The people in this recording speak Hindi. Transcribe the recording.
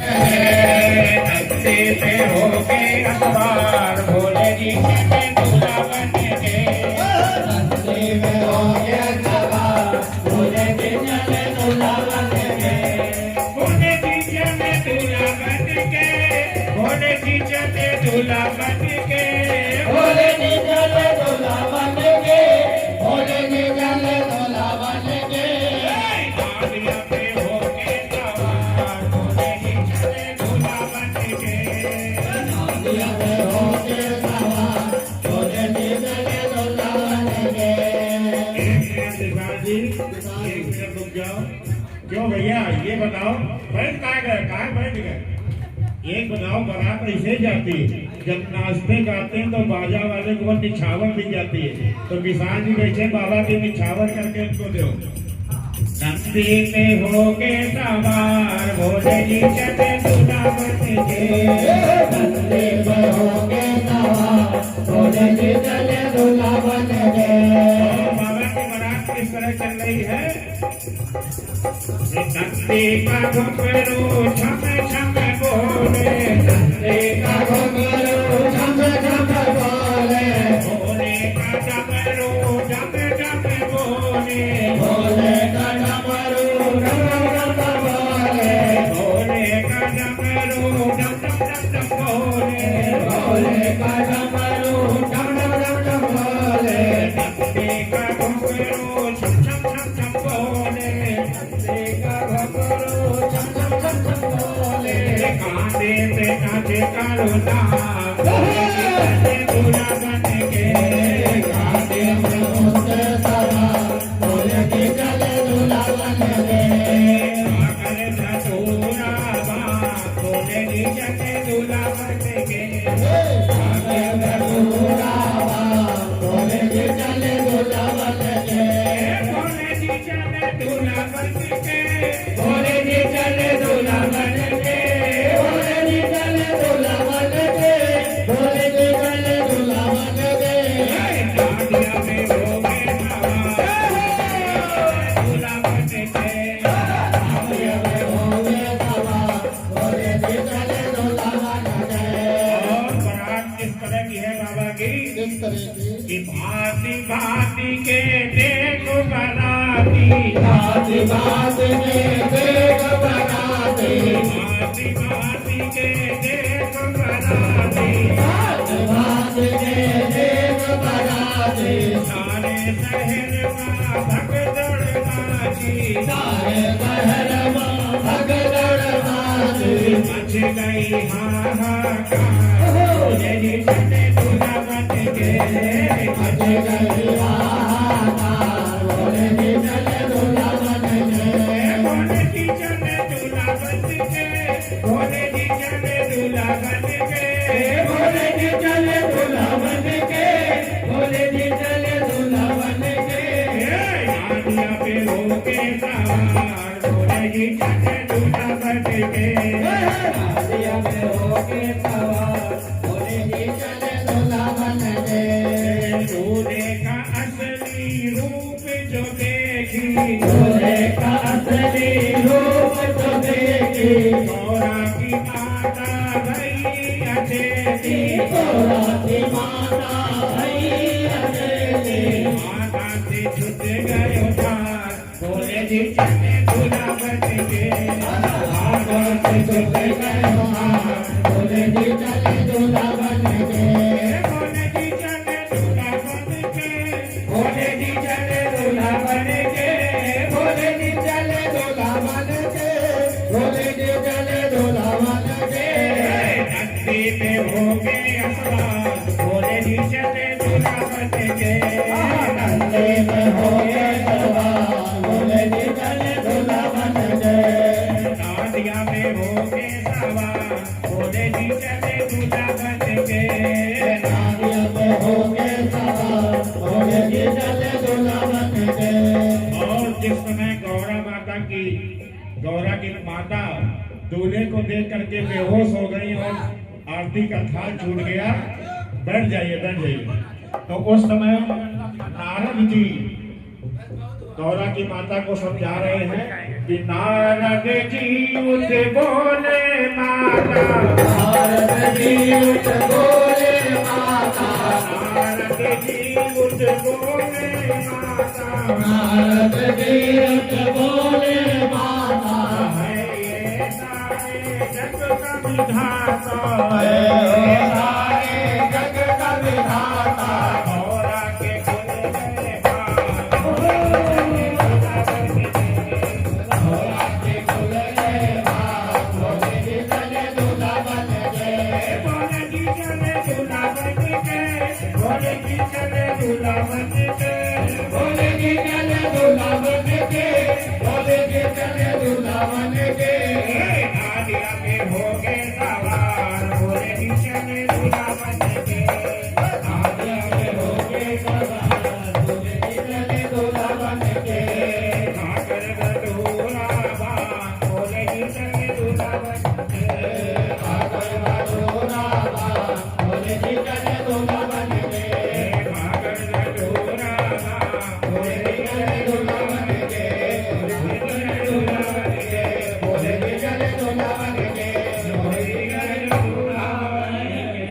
नंदी पे होके अखबार भोले जी चले दूल्हा बन के। नंदी पे होके अखबार भोले जी चले दूल्हा बन के। भोले जी चले दूल्हा बन के। भोले जी चले दूल्हा बन के। भोले जी चले दूल्हा बन के। भोले जी चले दूल्हा बन के। नादिया पे होके सवार भोले जी चले दूल्हा बन के। नादिया पे होके सवार भोले जी चले दूल्हा बन के। एक मिनट रुक जाओ। क्यों भैया ये बताओ बैठ कहाँ गए, कहाँ बैठ गए? एक बताओ बारात ऐसे जाती है, जब नाचते गाते हैं तो बाजा वाले को निछावर दी जाती है, तो किसान जी कैसे बाबा की निछावर करके उनको दो। नंदी पे होके सवार भोले जी चले दूल्हा बन के। नंदी पे होके सवार भोले जी चले दूल्हा बन के। बाबा की बारात किस तरह चल रही है? नंदी का घुंघरू छम छम बोले। नंदी का घुंघरू छम छम बोले। भोले का डमरू डम डम बोले। भोले का डमरू डम डम बोले। भोले का डमरू डम डम बोले। भोले का डमरू डम डम बोले। नंदी का घुंघरू छम छम बोले। नंदी का घुंघरू छम छम बोले। कांधे पे कांधे कालो नाम भोले जी चले दूल्हा बन के। कांधे पे होके सवार भोले जी चले दूल्हा बन के। सागर धतूरा बाप भोले जी चले दूल्हा बन के। सागर धतूरा बाप भोले जी चले दूल्हा बन के। भोले जी चले दूल्हा बन के। भोले जी चले दूल्हा बन के। भोले जी चले दूल्हा बन के। भोले जी चले दूल्हा बन के। नादिया में होके सवार दूल्हा बन के। नादिया में होके सवार भोले जी चले दूल्हा बन के। और बारात किस तरह की है बाबा की? किस तरह की? कि भांति भांति के देख बनाती। भांति भांति के देख बनाती। भांति भांति के देख बनाती। भांति भांति के देख बनाती। सारे शहर में भगदड़ नाची। सारे शहर में भगदड़ नाची। मच गई हाहाकार भोले जी चले दूल्हा बन के। मच गई हाहाकार भोले जी चले दूल्हा बन के। भोले जी चले दूल्हा बन के। भोले जी चले दूल्हा बन के। भोले जी चले दूल्हा बन के। भोले जी चले दूल्हा बन के। नादिया पे होके सवार भोले जी चले दूल्हा बन के। नादिया पे होके सवार भोले जी चले दूल्हा बन के। दूल्हे का असली रूप जो देखी। दूल्हे का असली रूप जो देखी। गौरा की माता भई अजय। गौरा की माता भई अजय। माता से छूट गयो थार भोले जी चले दूल्हा बन के। माता से छूट गयो थार भोले जी चले दूल्हा बन के। भोले जी चले दूल्हा बन के। भोले जी चले दूल्हा बन के। भोले जी चले दूल्हा बन के। भोले जी चले दूल्हा बन के। नंदी पे होके सवार भोले जी चले दूल्हा बन के। नंदी पे होके सवार भोले जी चले दूल्हा बन के। नादिया में होके सवार भोले जी चले दूल्हा बन के। नादिया में होके सवार भोले जी चले दूल्हा बन के। और जिस समय गौरा की माता दूल्हे को देख करके बेहोश हो गई और आरती का थाल छूट गया। बैठ जाइए बैठ जाइए। तो उस समय नारद जी गौरा की माता को समझा रहे हैं कि नारद जी उठ बोले नारद जी उठ बोले माता, नारद जी उठ बोले माता, नारद जी उठ बोले माता, है ये सारे जग का विधाता, है ये सारे जग का विधाता, भौरा के खुल गए बाल, भौरा के खुल गए बाल, भोले जी चले दूल्हा बन के, भोले जी चले दूल्हा बन के, भोले जी चले दूल्हा बन के, भोले जी चले दूल्हा बन के, भोले जी चले दूल्हा बन के, नादिया में हो गए सवार, भोले जी चले दूल्हा बन के, नादिया में हो गए सवार, भोले जी चले दूल्हा बन के, काकर गठूरा बान, भोले जी चले दूल्हा बन के, काकर गठूरा बान, भोले जी चले दूल्हा बन के, काकर गठूरा बान, भोले जी